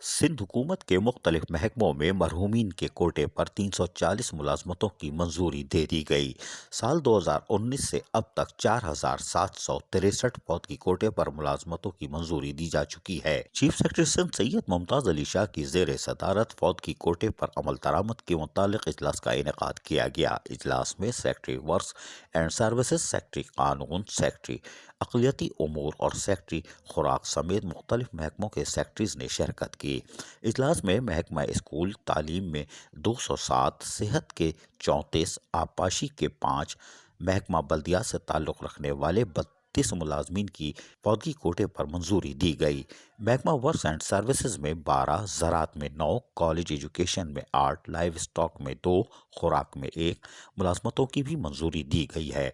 सिंध हुकूमत के मुख्तलिफ महकमों में मरहूमीन के कोटे पर 340 मुलाजमतों की मंजूरी दे दी गई। साल 2019 से अब तक 4763 फौत की कोटे पर मुलाजमतों की मंजूरी दी जा चुकी है। चीफ सेक्रेटरी सिंध सैयद मुमताज अली शाह की जेर सदारत फौत की कोटे पर अमल दरामद के मुतालिक इजलास का इनेकाद किया गया। इजलास में secretary works and services, secretary कानून, सेक्रेटरी अक़लियती उमूर और सेक्रेटरी खुराक समेत मुख्तलिफ महकमों के सेक्रेटरीज ने शिरकत की। इजलास में महकमा स्कूल तालीम में 207, सेहत के 34, आबपाशी के 5, महकमा बल्दियात से ताल्लुक़ रखने वाले 32 मुलाजमीन की फौतगी कोटे पर मंजूरी दी गई। महकमा वर्क्स एंड सर्विसेज में 12, ज़राअत में 9, कॉलेज एजुकेशन में 8, लाइव स्टॉक में 2, खुराक में 1 मुलाजमतों की भी मंजूरी दी गई है।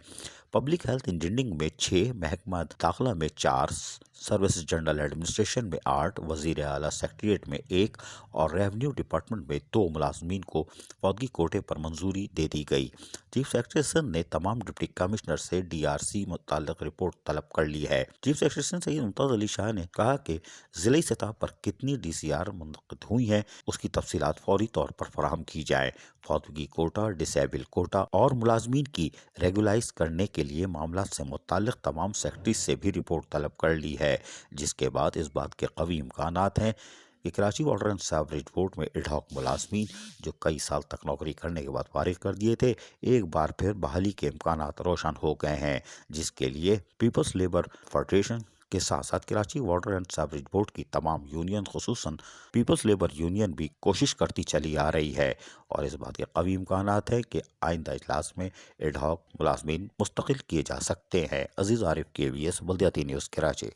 पब्लिक हेल्थ इंजीनियरिंग में 6, महकमा दाखिला में 4, सर्विसेज जनरल एडमिनिस्ट्रेशन में 8, वज़ीर आला सेक्रेटरीट में 1 और रेवेन्यू डिपार्टमेंट में 2 मुलाजमीन को फौतगी कोटे पर मंजूरी दे दी गई। चीफ सेक्रेटरी सिंध ने तमाम डिप्टी कमिश्नर से DRC मुताल्लिक रिपोर्ट तलब कर ली है। चीफ सेक्रेटरी सिंध सैयद मुमताज अली शाह ने कहा कि ज़िली सतह पर कितनी DCR मुनक़िद हुई हैं उसकी तफसीलात फौरी तौर पर फराहम की जाए। फौतगी कोटा, डिसेबल कोटा और मुलाजमीन की रेगुलाइज करने के लिए मामला से मुताल्लिक तमाम सेक्रेटरीज से भी रिपोर्ट तलब कर ली है, जिसके बाद इस बात के कवी इम्कानात हैं कि Karachi water and sewerage board में एडहॉक मुलाजमीन जो कई साल तक नौकरी करने के बाद फारिग कर दिए थे, एक बार फिर बहाली के इम्कानात रोशन हो गए हैं, जिसके लिए पीपल्स लेबर फेडरेशन के साथ साथ Karachi water and sewerage board की तमाम यूनियन, खुसूसन पीपल्स लेबर यूनियन भी कोशिश करती चली आ रही है और इस बात के कवी इम्कानात है कि आइंदा इजलास में एडहॉक मुलाजमीन मुस्तकिल किए जा सकते हैं। अजीज़ आरिफ, KBS बल्दियाती न्यूज़, कराची।